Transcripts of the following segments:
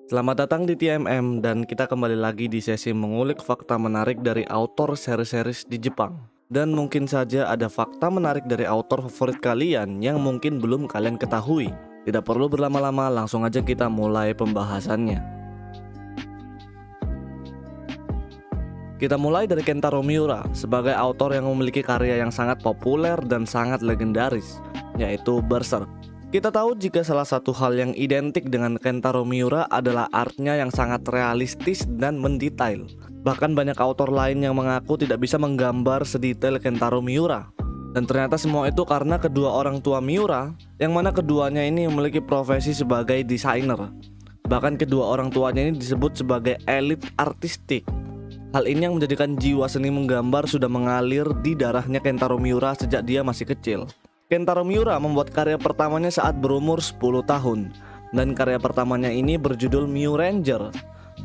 Selamat datang di TMM dan kita kembali lagi di sesi mengulik fakta menarik dari autor seri-series di Jepang. Dan mungkin saja ada fakta menarik dari autor favorit kalian yang mungkin belum kalian ketahui. Tidak perlu berlama-lama, langsung aja kita mulai pembahasannya. Kita mulai dari Kentaro Miura sebagai autor yang memiliki karya yang sangat populer dan sangat legendaris, yaitu Berserk. Kita tahu jika salah satu hal yang identik dengan Kentaro Miura adalah artnya yang sangat realistis dan mendetail. Bahkan banyak autor lain yang mengaku tidak bisa menggambar sedetail Kentaro Miura. Dan ternyata semua itu karena kedua orang tua Miura, yang mana keduanya ini memiliki profesi sebagai desainer. Bahkan kedua orang tuanya ini disebut sebagai elit artistik. Hal ini yang menjadikan jiwa seni menggambar sudah mengalir di darahnya Kentaro Miura sejak dia masih kecil. Kentaro Miura membuat karya pertamanya saat berumur 10 tahun. Dan karya pertamanya ini berjudul Miuranger.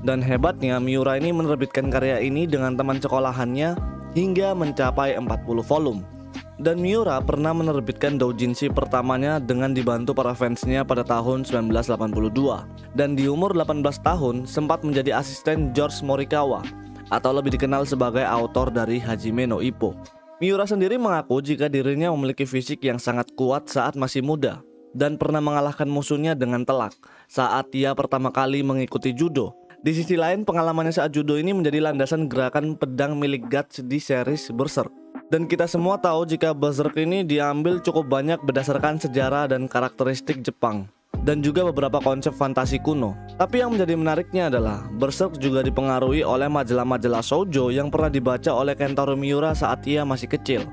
Dan hebatnya Miura ini menerbitkan karya ini dengan teman sekolahannya hingga mencapai 40 volume. Dan Miura pernah menerbitkan doujinshi pertamanya dengan dibantu para fansnya pada tahun 1982. Dan di umur 18 tahun sempat menjadi asisten George Morikawa, atau lebih dikenal sebagai autor dari Hajime no Ippo. Miura sendiri mengaku jika dirinya memiliki fisik yang sangat kuat saat masih muda dan pernah mengalahkan musuhnya dengan telak saat ia pertama kali mengikuti judo. Di sisi lain, pengalamannya saat judo ini menjadi landasan gerakan pedang milik Guts di series Berserk. Dan kita semua tahu jika Berserk ini diambil cukup banyak berdasarkan sejarah dan karakteristik Jepang dan juga beberapa konsep fantasi kuno. Tapi yang menjadi menariknya adalah Berserk juga dipengaruhi oleh majalah-majalah shoujo yang pernah dibaca oleh Kentaro Miura saat ia masih kecil.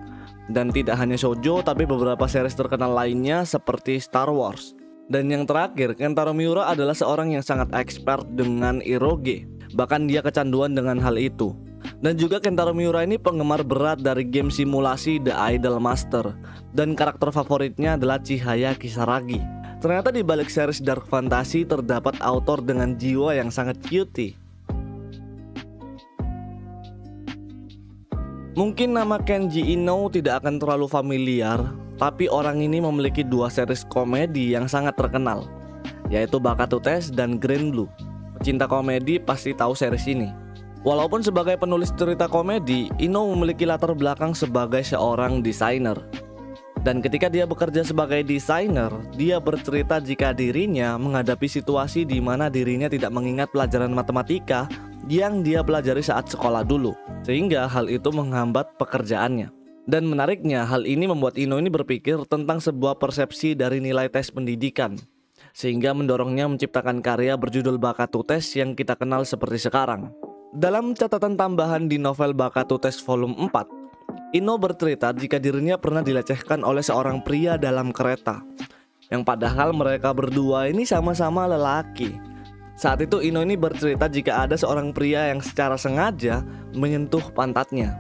Dan tidak hanya shoujo, tapi beberapa series terkenal lainnya seperti Star Wars. Dan yang terakhir, Kentaro Miura adalah seorang yang sangat expert dengan eroge. Bahkan dia kecanduan dengan hal itu. Dan juga Kentaro Miura ini penggemar berat dari game simulasi The Idol Master. Dan karakter favoritnya adalah Chihaya Kisaragi. Ternyata di balik series dark fantasy terdapat autor dengan jiwa yang sangat cutie. Mungkin nama Kenji Ino tidak akan terlalu familiar, tapi orang ini memiliki dua series komedi yang sangat terkenal, yaitu Bakuto Test dan Grand Blue. Pecinta komedi pasti tahu series ini. Walaupun sebagai penulis cerita komedi, Ino memiliki latar belakang sebagai seorang desainer. Dan ketika dia bekerja sebagai desainer, dia bercerita jika dirinya menghadapi situasi di mana dirinya tidak mengingat pelajaran matematika yang dia pelajari saat sekolah dulu, sehingga hal itu menghambat pekerjaannya. Dan menariknya, hal ini membuat Ino ini berpikir tentang sebuah persepsi dari nilai tes pendidikan, sehingga mendorongnya menciptakan karya berjudul Bakuto Test yang kita kenal seperti sekarang. Dalam catatan tambahan di novel Bakuto Test volume 4, Ino bercerita jika dirinya pernah dilecehkan oleh seorang pria dalam kereta, yang padahal mereka berdua ini sama-sama lelaki. Saat itu Ino ini bercerita jika ada seorang pria yang secara sengaja menyentuh pantatnya.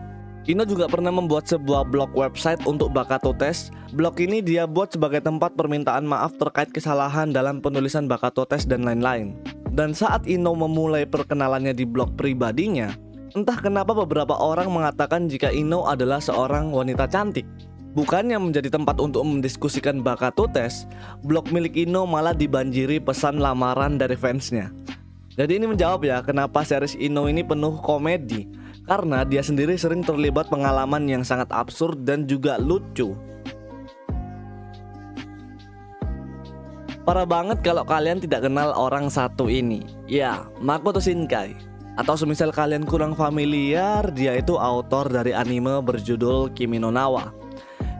Ino juga pernah membuat sebuah blog website untuk Bakuto Test. Blog ini dia buat sebagai tempat permintaan maaf terkait kesalahan dalam penulisan Bakuto Test dan lain-lain. Dan saat Ino memulai perkenalannya di blog pribadinya, entah kenapa beberapa orang mengatakan jika Ino adalah seorang wanita cantik. Bukannya menjadi tempat untuk mendiskusikan Bakuto Test, blog milik Ino malah dibanjiri pesan lamaran dari fansnya. Jadi ini menjawab ya kenapa series Ino ini penuh komedi, karena dia sendiri sering terlibat pengalaman yang sangat absurd dan juga lucu. Parah banget kalau kalian tidak kenal orang satu ini. Ya, Makoto Shinkai. Atau semisal kalian kurang familiar, dia itu autor dari anime berjudul Kimi no Na wa.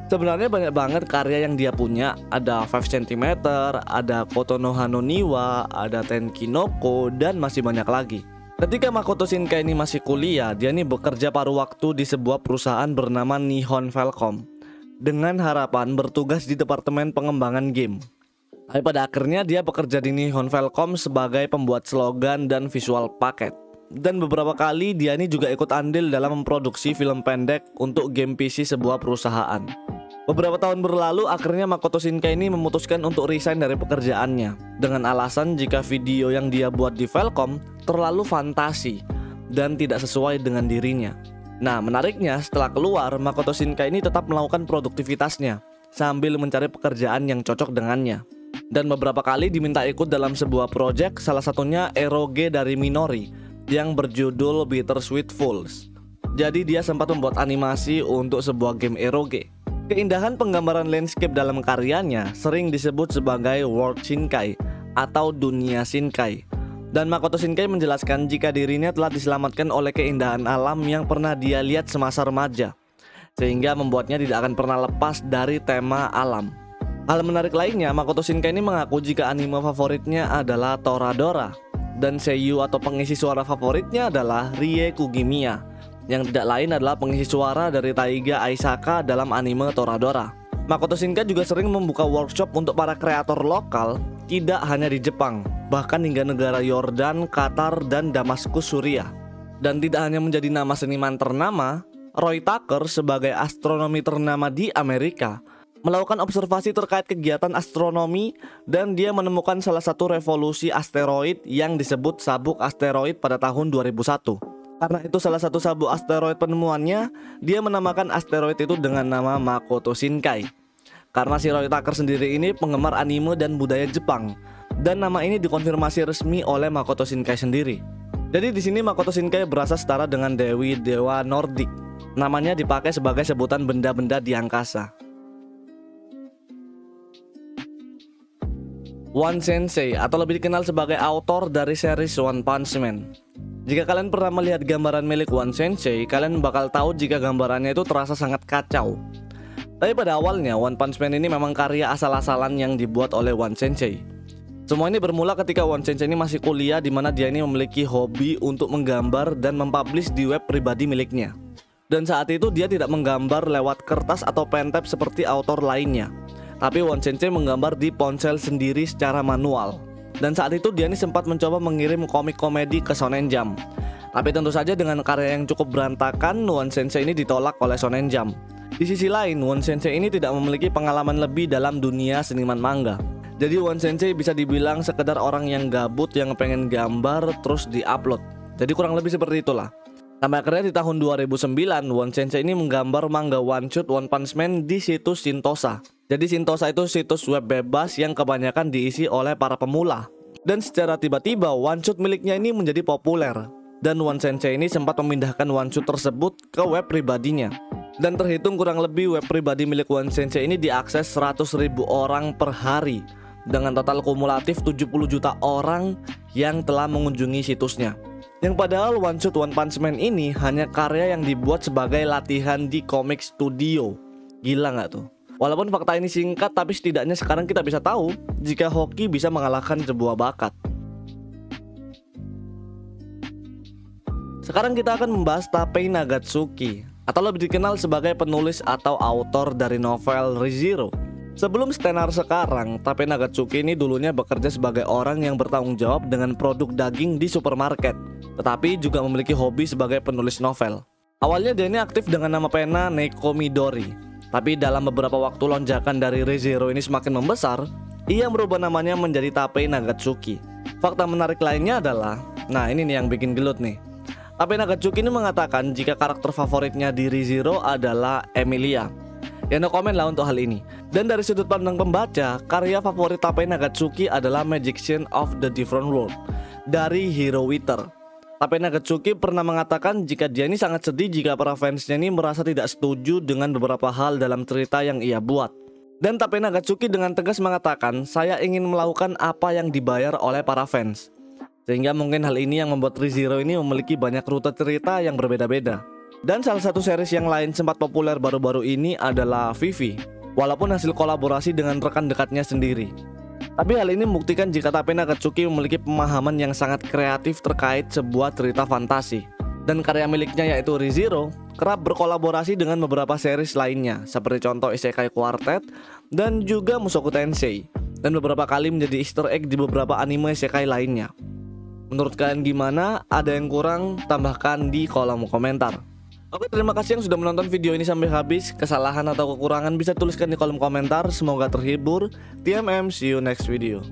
Sebenarnya banyak banget karya yang dia punya. Ada 5 cm, ada Kotonoha no Niwa, ada Tenkinoko, dan masih banyak lagi. Ketika Makoto Shinkai ini masih kuliah, dia ini bekerja paruh waktu di sebuah perusahaan bernama Nihon Velcom, dengan harapan bertugas di departemen pengembangan game. Tapi pada akhirnya dia bekerja di Nihon Velcom sebagai pembuat slogan dan visual paket. Dan beberapa kali dia ini juga ikut andil dalam memproduksi film pendek untuk game PC sebuah perusahaan. Beberapa tahun berlalu, akhirnya Makoto Shinkai ini memutuskan untuk resign dari pekerjaannya dengan alasan jika video yang dia buat di Velcom terlalu fantasi dan tidak sesuai dengan dirinya. Nah, menariknya setelah keluar, Makoto Shinkai ini tetap melakukan produktivitasnya sambil mencari pekerjaan yang cocok dengannya. dan beberapa kali diminta ikut dalam sebuah proyek, salah satunya eroge dari Minori yang berjudul Bittersweet Falls. Jadi dia sempat membuat animasi untuk sebuah game eroge. Keindahan penggambaran landscape dalam karyanya sering disebut sebagai World Shinkai atau dunia Shinkai. Dan Makoto Shinkai menjelaskan jika dirinya telah diselamatkan oleh keindahan alam yang pernah dia lihat semasa remaja, sehingga membuatnya tidak akan pernah lepas dari tema alam. Hal menarik lainnya, Makoto Shinkai ini mengaku jika anime favoritnya adalah Toradora, dan seiyuu atau pengisi suara favoritnya adalah Rie Kugimiya, yang tidak lain adalah pengisi suara dari Taiga Aisaka dalam anime Toradora. Makoto Shinkai juga sering membuka workshop untuk para kreator lokal, tidak hanya di Jepang, bahkan hingga negara Yordan, Qatar, dan Damaskus, Suriah. Dan tidak hanya menjadi nama seniman ternama, Roy Tucker sebagai astronomi ternama di Amerika melakukan observasi terkait kegiatan astronomi, dan dia menemukan salah satu revolusi asteroid yang disebut sabuk asteroid pada tahun 2001. Karena itu salah satu sabuk asteroid penemuannya, dia menamakan asteroid itu dengan nama Makoto Shinkai. Karena si Roy Tucker sendiri ini penggemar anime dan budaya Jepang, dan nama ini dikonfirmasi resmi oleh Makoto Shinkai sendiri. Jadi di sini Makoto Shinkai berasa setara dengan dewi dewa Nordik. Namanya dipakai sebagai sebutan benda-benda di angkasa. One Sensei atau lebih dikenal sebagai autor dari series One Punch Man. Jika kalian pernah melihat gambaran milik One Sensei, kalian bakal tahu jika gambarannya itu terasa sangat kacau. Tapi pada awalnya One Punch Man ini memang karya asal-asalan yang dibuat oleh One Sensei. Semua ini bermula ketika One Sensei ini masih kuliah, di mana dia ini memiliki hobi untuk menggambar dan mempublish di web pribadi miliknya. Dan saat itu dia tidak menggambar lewat kertas atau pentap seperti autor lainnya, tapi One Sensei menggambar di ponsel sendiri secara manual. Dan saat itu dia ini sempat mencoba mengirim komik komedi ke Shonen Jump. Tapi tentu saja dengan karya yang cukup berantakan, One Sensei ini ditolak oleh Shonen Jump. Di sisi lain, One Sensei ini tidak memiliki pengalaman lebih dalam dunia seniman manga. Jadi One Sensei bisa dibilang sekedar orang yang gabut yang pengen gambar terus di-upload. Jadi kurang lebih seperti itulah. Sampai akhirnya di tahun 2009, One Sensei ini menggambar manga One Shot One Punch Man di situs Sintosa. Jadi Sintosa itu situs web bebas yang kebanyakan diisi oleh para pemula. Dan secara tiba-tiba One Shot miliknya ini menjadi populer. Dan One Sensei ini sempat memindahkan One Shot tersebut ke web pribadinya. Dan terhitung kurang lebih web pribadi milik One Sensei ini diakses 100.000 orang per hari, dengan total kumulatif 70 juta orang yang telah mengunjungi situsnya. Yang padahal One Shot One Punch Man ini hanya karya yang dibuat sebagai latihan di komik studio. Gila nggak tuh? Walaupun fakta ini singkat, tapi setidaknya sekarang kita bisa tahu jika hoki bisa mengalahkan sebuah bakat. Sekarang kita akan membahas Tapei Nagatsuki, atau lebih dikenal sebagai penulis atau autor dari novel ReZero. Sebelum tenar sekarang, Tapei Nagatsuki ini dulunya bekerja sebagai orang yang bertanggung jawab dengan produk daging di supermarket, tetapi juga memiliki hobi sebagai penulis novel. Awalnya dia ini aktif dengan nama pena Neko Midori. Tapi dalam beberapa waktu lonjakan dari ReZero ini semakin membesar, ia merubah namanya menjadi Tapei Nagatsuki. Fakta menarik lainnya adalah, nah ini nih yang bikin gelut nih. Tapei Nagatsuki ini mengatakan jika karakter favoritnya di ReZero adalah Emilia. Ya no comment lah untuk hal ini. Dan dari sudut pandang pembaca, karya favorit Tapei Nagatsuki adalah Magician of the Different World dari Hero Wither. Tapei Nagatsuki pernah mengatakan jika dia ini sangat sedih jika para fansnya ini merasa tidak setuju dengan beberapa hal dalam cerita yang ia buat. Dan Tapei Nagatsuki dengan tegas mengatakan, saya ingin melakukan apa yang dibayar oleh para fans. Sehingga mungkin hal ini yang membuat ReZero ini memiliki banyak rute cerita yang berbeda-beda. Dan salah satu series yang lain sempat populer baru-baru ini adalah Vivy, walaupun hasil kolaborasi dengan rekan dekatnya sendiri. Tapi hal ini membuktikan jika Tapei Nagatsuki memiliki pemahaman yang sangat kreatif terkait sebuah cerita fantasi. Dan karya miliknya yaitu ReZero kerap berkolaborasi dengan beberapa series lainnya, seperti contoh Isekai Quartet dan juga Mushoku Tensei, dan beberapa kali menjadi easter egg di beberapa anime isekai lainnya. Menurut kalian gimana? Ada yang kurang? Tambahkan di kolom komentar. Oke, terima kasih yang sudah menonton video ini sampai habis. Kesalahan atau kekurangan bisa tuliskan di kolom komentar. Semoga terhibur. TMM, see you next video.